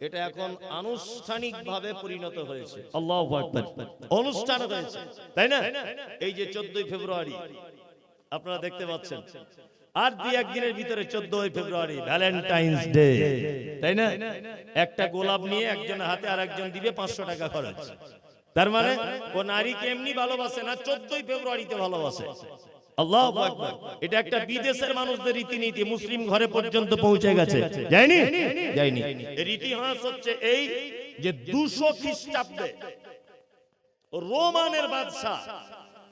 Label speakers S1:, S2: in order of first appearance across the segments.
S1: এটা এখন আনুষ্ঠানিকভাবে পরিণত হয়েছে। আল্লাহু আকবার, অনুষ্ঠান হয়েছে, তাই না? এই যে 14ই ফেব্রুয়ারি আপনারা দেখতে পাচ্ছেন, আর দুই একদিনের ভিতরে 14ই ফেব্রুয়ারি ভ্যালেন্টাইন্স ডে, তাই না? একটা গোলাপ নিয়ে একজনের হাতে আর একজন দিবে 500 টাকা খরচ। তার মানে ও নারীকে এমনি ভালোবাসে না, 14ই ফেব্রুয়ারিতে ভালোবাসে। আল্লাহু আকবার। এটা একটা বিদেশের মানুষদের রীতিনীতি মুসলিম ঘরে পর্যন্ত পৌঁছে গেছে। যায়নি? যায়নি। এর ইতিহাস হচ্ছে এই যে 200 খ্রিস্টাব্দে রোমানের বাদশা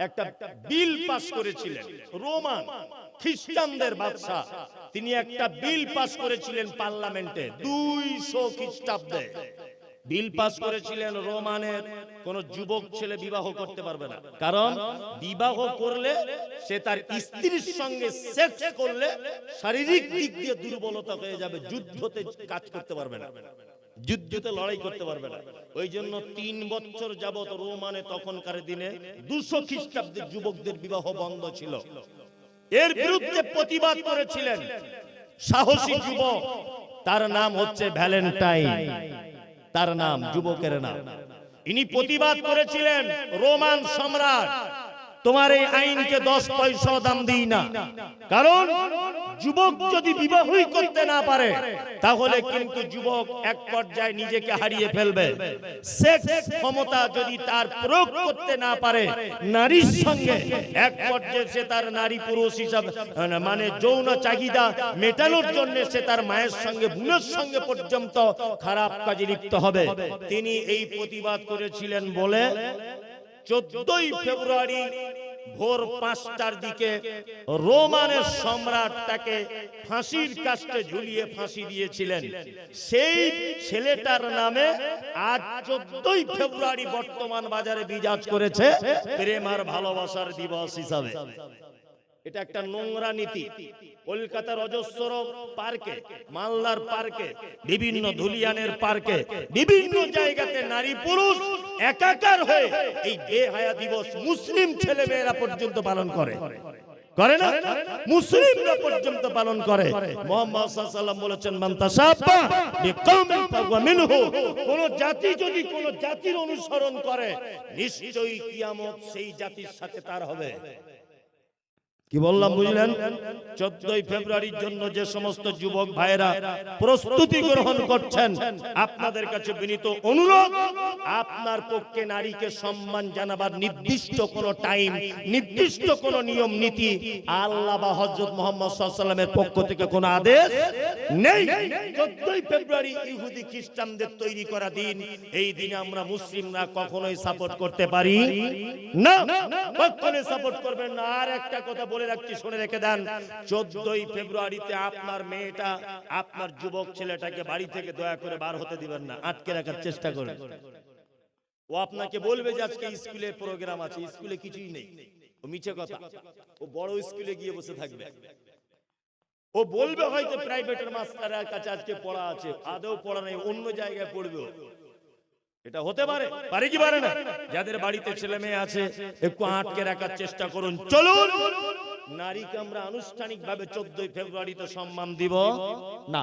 S1: একটা বিল পাস করেছিলেন। রোমান খ্রিস্টানদের বাদশা তিনি একটা বিল পাস করেছিলেন পার্লামেন্টে 200 খ্রিস্টাব্দে। বিল পাস করেছিলেন রোমানের কোন যুবক ছেলে বিবাহ করতে পারবে না, কারণ বিবাহ করলে সে তার স্ত্রীর সঙ্গে সেক্স করলে শারীরিক দিক দিয়ে দুর্বলতা হয়ে যাবে, যুদ্ধতে কাজ করতে পারবে না, যুদ্ধতে লড়াই করতে পারবে না। ওই জন্য 3 বছর যাবত রোমানে তখনকার দিনে 200 খ্রিস্টাব্দের যুবকদের বিবাহ বন্ধ ছিল। এর বিরুদ্ধে প্রতিবাদ করেছিলেন সাহসী যুবক, তার নাম হচ্ছে ভ্যালেন্টাইন, তার নাম, যুবকের নাম। ইনি প্রতিবাদ করেছিলেন, রোমান সম্রাট তোমার এই আইনকে 10 পয়সা দাম দিই না, কারণ যুবক যদি বিবাহই করতে না পারে তাহলে কিন্তু যুবক এক পর্যায়ে নিজেকে হারিয়ে ফেলবে। সেক্স ক্ষমতা যদি তার প্রয়োগ করতে না পারে নারীর সঙ্গে, এক পর্যায়ে সে তার নারী পুরুষ হিসাবে মানে যৌন চাহিদা মেটানোর জন্য সে তার মায়ের সঙ্গে বোনের সঙ্গে পর্যন্ত খারাপ কাজে লিপ্ত হবে। তিনি এই প্রতিবাদ করেছিলেন বলে 14ই ফেব্রুয়ারি ভোর 5টার দিকে রোমানের সম্রাট তাকে ফাঁসির কাস্টে ঝুলিয়ে ফাঁসি দিয়েছিলেন। সেই ছেলেটার নামে আজ 14ই ফেব্রুয়ারি বর্তমান বাজারে বিরাজ করেছে প্রেম আর ভালোবাসার দিবস হিসাবে। এটা একটা নোংরা নীতি। কলকাতার অজস্র পার্কে, মালদার পার্কে, বিভিন্ন ধুলিয়ানের পার্কে, বিভিন্ন জায়গাতে নারী পুরুষ একাকার হয়ে এই বেহায়া দিবস মুসলিম ছেলে মেয়েরা পর্যন্ত পালন করে, করে না? মুসলিমরা পর্যন্ত পালন করে। মুহাম্মদ সাল্লাল্লাহু আলাইহি ওয়াসাল্লাম বলেছেন, মান তাসাব্বা বিকওমিন ফাহুয়া মিনহু। কোন জাতি যদি কোন জাতির অনুসরণ করে নিশ্চয়ই কিয়ামত সেই জাতির সাথে তার হবে। কি বললাম বুঝলেন? 14ই ফেব্রুয়ারির জন্য যে সমস্ত যুবক ভাইরা প্রস্তুতি গ্রহণ করছেন, আপনাদের কাছে বিনীত অনুরোধ, আপনার পক্ষে নারীকে সম্মান জানাবার নির্দিষ্ট কোন টাইম, নির্দিষ্ট কোন নিয়ম নীতি আল্লাহ বা হযরত মুহাম্মদ সাল্লাল্লাহু আলাইহি ওয়াসাল্লামের পক্ষ থেকে কোন আদেশ নেই। 14ই ফেব্রুয়ারি ইহুদি খ্রিস্টানদের তৈরি করা দিন, এই দিনে আমরা মুসলিমরা কখনোই সাপোর্ট করতে পারি না, কখনোই সাপোর্ট করবেন না। আর একটা কথা বলে রাখছি, শুনে রেখে দেন, 14ই ফেব্রুয়ারিতে আপনার মেয়েটা, আপনার যুবক ছেলেটাকে বাড়ি থেকে দয়া করে বার হতে দিবেন না, আটকে রাখার চেষ্টা করবেন। ও আপনাকে বলবে যে আজকে স্কুলে প্রোগ্রাম আছে, স্কুলে কিছুই নেই, ও মিছে কথা। ও বড় স্কুলে গিয়ে বসে থাকবে। ও বলবে হয়তো প্রাইভেটের মাস্টারের কাছে আজকে পড়া আছে, আদৌ পড়া নেই, অন্য জায়গায় পড়বে। এটা হতে পারে, পারে কি পারে না? যাদের বাড়িতে ছেলে মেয়ে আছে একটু আটকে রাখার চেষ্টা করুন। চলুন, নারীকে আমরা আনুষ্ঠানিকভাবে 14ই ফেব্রুয়ারিতে সম্মান দিব না।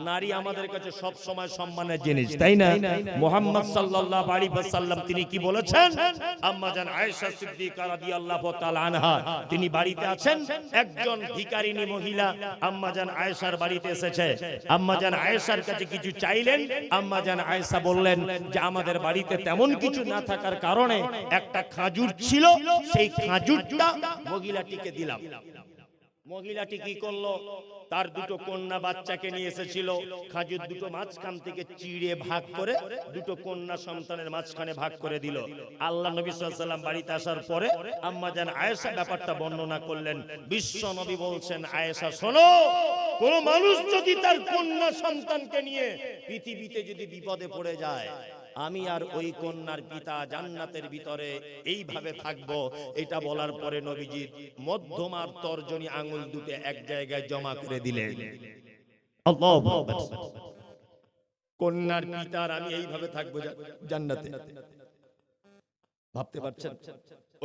S1: নারী আমাদের কাছে সব সময় সম্মানের জিনিস, তাই না? মুহাম্মদ সাল্লাল্লাহু আলাইহি ওয়াসাল্লাম তিনি কি বলেছেন? আম্মা জান আয়েশা সিদ্দিকা রাদিয়াল্লাহু তাআলা আনহা তিনি বাড়িতে আছেন, একজন ভিখারিনী মহিলা আম্মা জান আয়েশার বাড়িতে এসেছে। আম্মা জান আয়েশার কাছে কিছু চাইলেন। আম্মা জান আয়েশা বললেন যে আমাদের বাড়িতে তেমন কিছু না থাকার কারণে একটা খাজুর ছিল, সেই খাজুরটা মহিলাটিকে দিলাম। মহিলাটি কি করলো? তার দুটো কন্যা বাচ্চাকে নিয়ে এসেছিল, খাজুর দুটো মাঝখান থেকে চিড়ে ভাগ করে দুটো কন্যা সন্তানের মাঝখানে ভাগ করে দিল। আল্লাহ নবী সাল্লাল্লাহু আলাইহি ওয়াসাল্লাম বাড়িতে আসার পরে আম্মা জান আয়েশা ব্যাপারটা বর্ণনা করলেন। বিশ্ব নবী বলছেন, আয়েশা শোনো, কোন মানুষ যদি তার কন্যা সন্তানকে নিয়ে পৃথিবীতে যদি বিপদে পড়ে যায়, আমি আর ওই কন্যার পিতা জান্নাতের ভিতরে এইভাবে থাকবো। এটা বলার পরে নবীজি মধ্যমার তর্জনী আঙ্গুল দুটো এক জায়গায় জমা করে দিলেন। আল্লাহু আকবার। কন্যার পিতার আমি এইভাবে থাকবো জান্নাতে, ভাবতে পারছেন?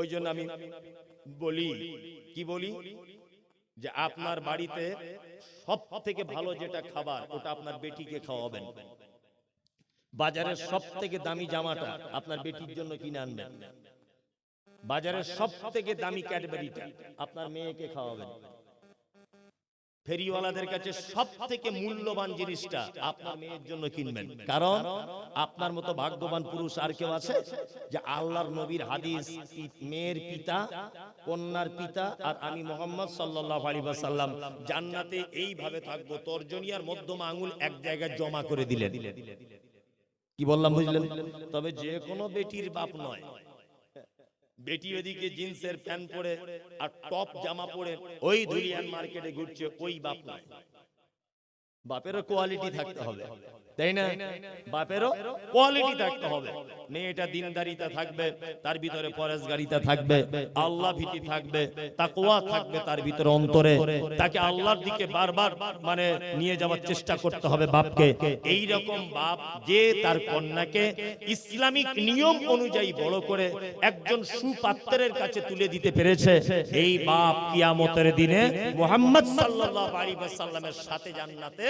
S1: ওই জন্য আমি বলি, কি বলি, যে আপনার বাড়িতে সব থেকে ভালো যেটা খাবার ওটা আপনার বেটিকে খাওয়াবেন, বাজারের সব থেকে দামি জামাটা আপনার বেটির জন্য কিনে আনবেন, বাজারের সব থেকে দামি ক্যাডবেরিটা আপনার মেয়েকে খাওয়াবেন, ফেরিওয়ালাদের কাছে সব থেকে মূল্যবান জিনিসটা আপনার মেয়ের জন্য কিনবেন। কারণ আপনার মতো ভাগ্যবান পুরুষ আর কেউ আছে যে আল্লাহর নবীর হাদিস, মেয়ের পিতা, কন্যার পিতা আর আমি মুহাম্মদ সাল্লাল্লাহু আলাইহি ওয়াসাল্লাম জান্নাতে এইভাবে থাকবো, তর্জনী আর মধ্যমা আঙ্গুল এক জায়গায় জমা করে দিলেন। কি বললাম বুঝলেন? তবে যে কোনো বেটির বাপ নয়, বেটি ওদিকে জিন্সের প্যান্ট পরে আর টপ জামা পরে ওই ধুলিয়ান মার্কেটে ঘুরছে, ওই বাপ নয়। বাপেরও কোয়ালিটি থাকতে হবে, তাই না? বাপেরও কোয়ালিটি থাকতে হবে। মেয়েটা দিনদারিতা থাকবে, তার ভিতরে পরেশগারিতা থাকবে, আল্লাহ ভীতি থাকবে, তাকওয়া থাকবে তার ভিতরে অন্তরে, তাকে আল্লাহর দিকে বারবার মানে নিয়ে যাওয়ার চেষ্টা করতে হবে বাপকে। এই রকম বাপ যে তার কন্যাকে ইসলামিক নিয়ম অনুযায়ী বড় করে একজন সুপাত্রের কাছে তুলে দিতে পেরেছে, এই বাপ কিয়ামতের দিনে মুহাম্মদ সাল্লাল্লাহু আলাইহি ওয়াসাল্লামের সাথে জান্নাতে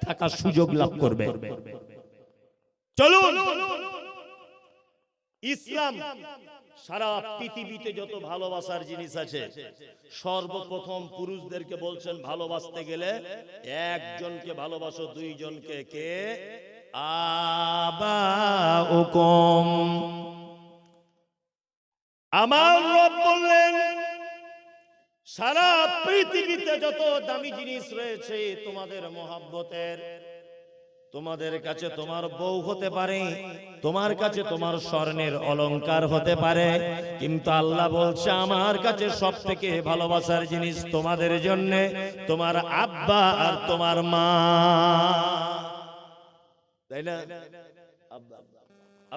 S1: থাকার সুযোগ লাভ করবে। চলুন, ইসলাম সারা পৃথিবীতে যত ভালোবাসার জিনিস আছে সর্বপ্রথম পুরুষদেরকে বলছেন ভালোবাসতে গেলে একজনকে ভালোবাসো, দুইজনকে। কে? আবাউকুম। আমার রব বললেন সারা পৃথিবীতে যত দামি জিনিস রয়েছে তোমাদের মহব্বতের, তোমাদের কাছে তোমার বউ হতে পারে, তোমার কাছে তোমার স্বর্ণের অলংকার হতে পারে, কিন্তু আল্লাহ বলছে আমার কাছে সব থেকে ভালোবাসার জিনিস তোমাদের জন্য তোমার আব্বা আর তোমার মা, তাই না?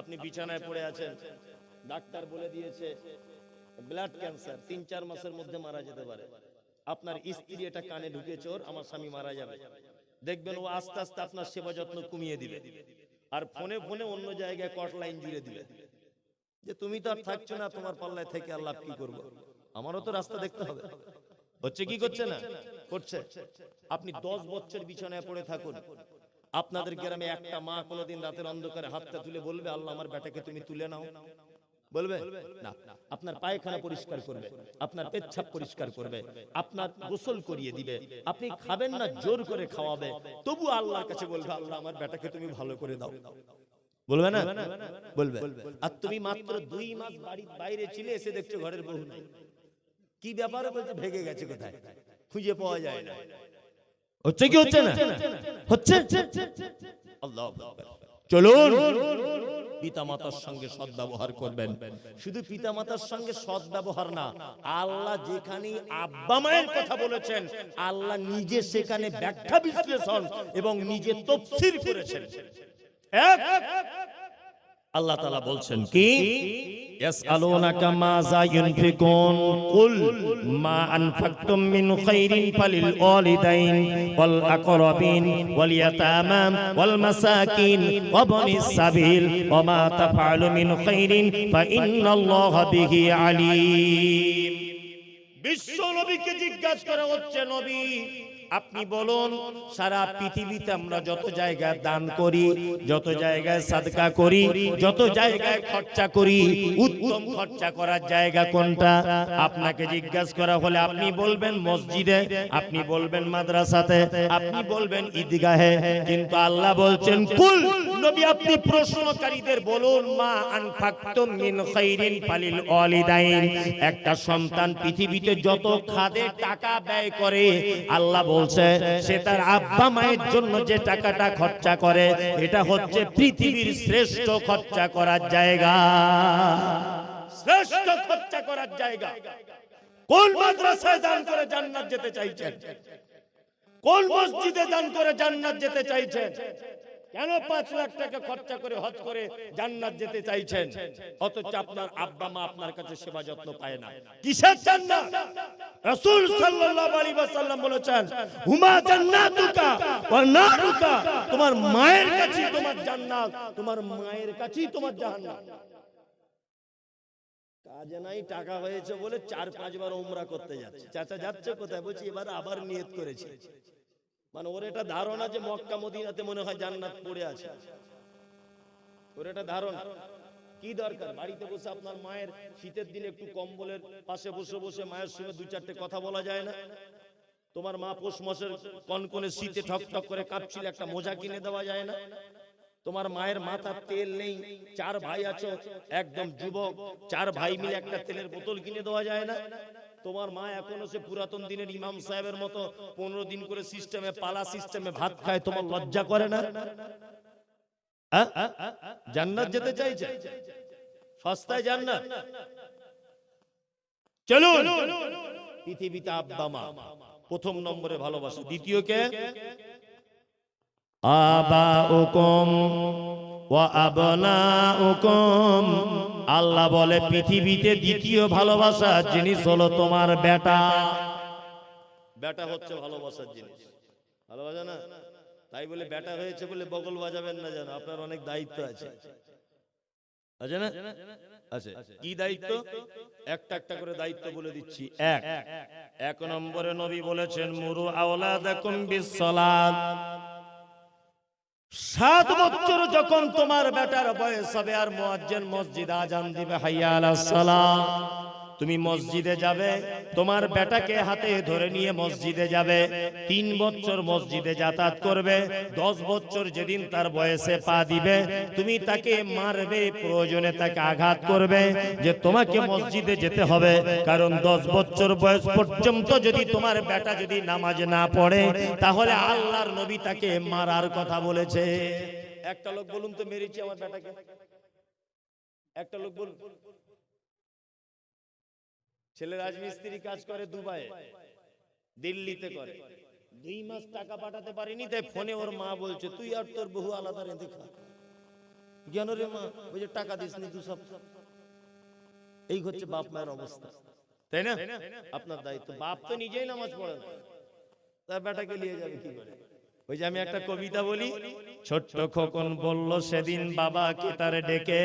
S1: আপনি বিছানায় পড়ে আছেন, ডাক্তার বলে দিয়েছে ব্লাড ক্যান্সার ৩-৪ মাসের মধ্যে মারা যেতে পারে। আপনার স্ত্রী এটা কানে ঢুকেছে, ওর আমার স্বামী মারা যাবে, দেখবেন ও আস্তে আস্তে আপনার সেবা যত্ন কমিয়ে দিবে, আর ফোনে ফোনে অন্য জায়গায় কট লাইন জুড়ে দিবে যে তুমি তো আর থাকছো না, তোমার পাল্লায় থেকে আর লাভ কি করবো, আমারও তো রাস্তা দেখতে হবে। হচ্ছে কি করছে না? করছে। আপনি 10 বছর বিছানায় পড়ে থাকুন, আপনাদের গ্রামে একটা মা কোনোদিন রাতের অন্ধকারে হাতটা তুলে বলবে আল্লাহ আমার বেটাকে তুমি তুলে নাও? বলবে না। আপনার পায়খানা পরিষ্কার করবে, আপনার পেচ্ছাপ পরিষ্কার করবে, আপনার গোসল করিয়ে দিবে, আপনি খাবেন না জোর করে খাওয়াবে, তবু আল্লাহর কাছে বলবে আল্লাহ আমার বেটাকে তুমি ভালো করে দাও। বলবে না? বলবে। আর তুমি মাত্র 2 মাস বাড়ির বাইরে ছিলে, এসে দেখছো ঘরের বউ নাই, কি ব্যাপারে? বলছে ভেগে গেছে, কোথায় খুঁজে পাওয়া যায় না। হচ্ছে কি হচ্ছে না? হচ্ছে। আল্লাহু আকবার। চলুন পিতামাতার সঙ্গে সদ্ব্যবহার করবেন। শুধু পিতামাতার সঙ্গে সদ্ব্যবহার না, আল্লাহ যেখানে আব্বা মায়ের কথা বলেছেন আল্লাহ নিজে সেখানে ব্যাখ্যা বিশ্লেষণ এবং নিজে তাফসীর করেছেন। আল্লাহ তাআলা বলছেন কি? ইয়াসআলুনাকা মাযা ইউনফিকুন কুল মা আনফাকতুম মিন খাইরিন ফালিল ওয়ালিদাইন ওয়াল আকরাবিন ওয়াল ইয়াতামা ওয়াল মাসাকিন ওয়া বনিস সাবিল ওয়া মা তাফআলু মিন খাইরিন ফা ইন্নাল্লাহা বিহি আলীম। বিশ্ব নবীকে জিজ্ঞাসা করা হচ্ছে, নবী আপনি বলুন সারা পৃথিবীতে আমরা যত জায়গায় দান করি, যত জায়গায় সাদকা করি, যত জায়গায় খরচা করি, উত্তম খরচা করার জায়গা কোনটা? আপনাকে জিজ্ঞাসা করা হলে আপনি বলবেন মসজিদে, আপনি বলবেন মাদ্রাসাতে, আপনি বলবেন ঈদগাহে, কিন্তু আল্লাহ বলছেন কুল, নবী আপনি প্রশ্নকারীদের বলুন মা আনফাকতুম মিন খাইরিন ফালিল ওয়ালিদাইন। একটা সন্তান পৃথিবীতে যত খাদে টাকা ব্যয় করে আল্লাহ বলছে সে তার আব্বা মায়ের জন্য যে টাকাটা খরচা করে এটা হচ্ছে পৃথিবীর শ্রেষ্ঠ খরচা করার জায়গা, শ্রেষ্ঠ খরচা করার জায়গা। কোন মাদ্রাসায় দান করে জান্নাত যেতে চাইছেন? কোন মসজিদে দান করে জান্নাত যেতে চাইছেন? কেন 5 লাখ টাকা খরচা করে হজ করে জান্নাত যেতে চাইছেন, অথচ আপনার আব্বা মা আপনার কাছে সেবা যত্ন পায় না? কিসের জান্নাত? রাসূল সাল্লাল্লাহু আলাইহি ওয়াসাল্লাম বলেছেন হুমা জান্নাতুকা ওয়া নারুকা, তোমার মায়ের কাছেই তোমার জান্নাত, তোমার মায়ের কাছেই তোমার জাহান্নাম। কাজে নাই, টাকা হয়েছে বলে 4-5 বার উমরা করতে যাচ্ছে। চাচা যাচ্ছে কোথায়? বলছি এবার আবার নিয়ত করেছি। মানে ওর এটা ধারণা যে মক্কা মদিনাতে মনে হয় জান্নাত পড়ে আছে, ওর এটা ধারণা। কি দরকার বাড়িতে বসে আপনার মায়ের শীতের দিনে একটু কম্বলের পাশে বসে বসে মায়ের সঙ্গে 2-4টে কথা বলা যায় না? তোমার মা পৌষ মাসের কনকনে শীতে ঠক ঠক করে কাঁপছিল, একটা মোজা কিনে দেওয়া যায় না? তোমার মায়ের মাথার তেল নেই, 4 ভাই আছো, একদম যুবক, 4 ভাই মিলে একটা তেলের বোতল কিনে দেওয়া যায় না? তোমার মা এখনো সে পুরাতন দিনের ইমাম সাহেবের মতো 15 দিন করে সিস্টেমে, পালা সিস্টেমে ভাত খায়, তোমার লজ্জা করে না? জান্নাত যেতে চাইছে, সস্তায় জান্নাত। চলুন, পৃথিবীতে আব্বা মা প্রথম নম্বরে ভালোবাসা। দ্বিতীয় কে? আবাউকুম ওয়া আবনাউকুম। আল্লাহ বলে পৃথিবীতে দ্বিতীয় ভালোবাসার জিনিস হলো তোমার বেটা। বেটা হচ্ছে ভালোবাসার জিনিস, ভালোবাসা না? তাই বলে বেটা হয়েছে বলে বগল বাজাবেন না, জানো আপনার অনেক দায়িত্ব আছে, আছে না? আছে। কি দায়িত্ব? একটা একটা করে দায়িত্ব বলে দিচ্ছি। এক নম্বরে নবী বলেছেন মুরু আওলাদাকুম বিসসালাত। 7 বছর যখন তোমার বেটার বয়স হবে আর মুয়াজ্জিন মসজিদে আজান দিবে হাইয়া আলাস সালাহ, তুমি মসজিদে যাবে, তোমার বেটাকে হাতে ধরে নিয়ে মসজিদে যাবে। 3 বছর মসজিদে যাতায়াত করবে। 10 বছর যেদিন তার বয়সে পা দিবে, তুমি তাকে মারবে, প্রয়োজনে তাকে আঘাত করবে, যে তোমাকে মসজিদে যেতে হবে। কারণ 10 বছর বয়স পর্যন্ত যদি তোমার বেটা যদি নামাজ না পড়ে, তাহলে আল্লাহর নবী তাকে মারার কথা বলেছে। একটা লোক বলুন তো মেরেছি আমার বেটাকে? একটা লোক বলুন। ছেলে রাজমিস্ত্রি কাজ করে দুবাইয়ে, দিল্লিতে করে, 2 মাস টাকা পাঠাতে পারিনি, তাই ফোনে ওর মা বলছে তুই আর তোর বহু আলাদা রেঁধে খা। কেন রে মা? বলছে টাকা দিসনি 2 সপ্তাহ। এই হচ্ছে বাপ মায়ের অবস্থা, তাই না? আপনার দায়িত্ব। বাপ তো নিজেই নামাজ পড়ে না, তার বেটাকে নিয়ে যাবে কি করে? ওই যে আমি একটা কবিতা বলি, ছোট্ট খোকন বলল সেদিন বাবাকে তার ডেকে,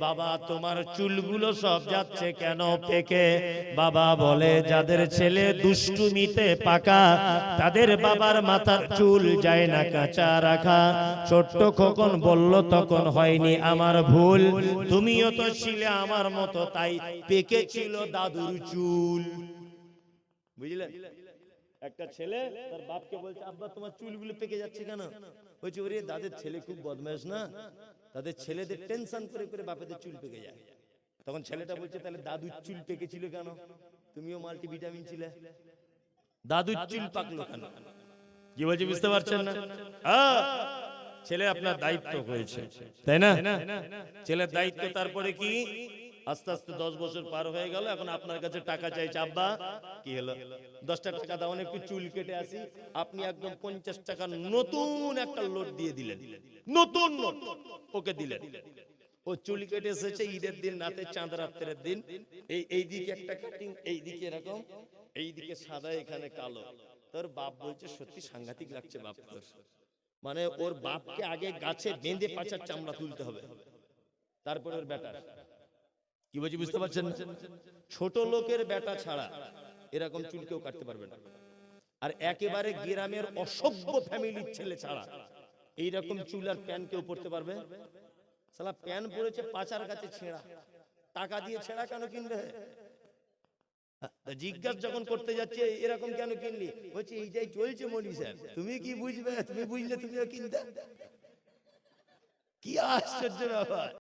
S1: বাবা তোমার চুলগুলো সব যাচ্ছে কেন পেকে? বাবা বলে যাদের ছেলে দুষ্টুমিতে পাকা, তাদের বাবার মাথার চুল যায় না কাঁচা রাখা। ছোট্ট খোকন বলল তখন হয়নি আমার ভুল, তুমিও তো ছিলে আমার মতো, তাই পেকে ছিল দাদুর চুল। বুঝলেন? একটা ছেলে তার বাপকে বলছে আব্বা তোমার চুলগুলো পেকে যাচ্ছে কেন? বলছে ওরে দাদের ছেলে খুব বদমাশ না, তাদের ছেলেদের টেনশন করে করে বাপেদের চুল পেকে যায়। তখন ছেলেটা বলছে তাহলে দাদুর চুল পেকেছিল কেন? তুমিও মাল্টিভিটামিন ছিলে, দাদুর চুল পাকলো কেন? কি বলছে বুঝতে পারছেন না? ছেলে আপনার দায়িত্ব হয়েছে, তাই না? ছেলের দায়িত্ব। তারপরে কি? আস্তে আস্তে 10 বছর পার হয়ে গেল, এখন আপনার কাছে টাকা চাইছে। আব্বা কি হলো? 10টা টাকা দাও, একটু চুল কেটে আসি। আপনি একদম 50 টাকা নতুন একটা লোট দিয়ে দিলেন, নতুন নোট ওকে দিলেন। ও চুল কেটে এসেছে ঈদের দিন রাতে, চাঁদ রাত্রের দিন। এই দিকে একটা কাটিং, এই দিকে এরকম, এই দিকে সাদা, এখানে কালো। তোর বাপ বলছে সত্যি সাংঘাতিক লাগছে বাপ তোর। মানে ওর বাপকে আগে গাছে বেঁধে পাছার চামড়া তুলতে হবে, তারপরে ওর বেটা। কি বলছি বুঝতে পারছেন? ছোট লোকের বেটা ছাড়া এরকম চুল কেউ কাটতে পারবে না। আর একেবারে গ্রামের অসভ্য ফ্যামিলির ছেলে ছাড়া এইরকম চুল আর প্যান কেউ পরতে পারবে? শালা প্যান পরেছে পাচার কাছে ছেঁড়া, টাকা দিয়ে ছেঁড়া কেন কিনবে? জিজ্ঞাসা যখন করতে যাচ্ছে এরকম কেন কিনলি, বলছে এইটাই চলছে মনি স্যার। তুমি কি বুঝবে? তুমি বুঝলে তুমিও কিনতে। কি আশ্চর্য ব্যাপার!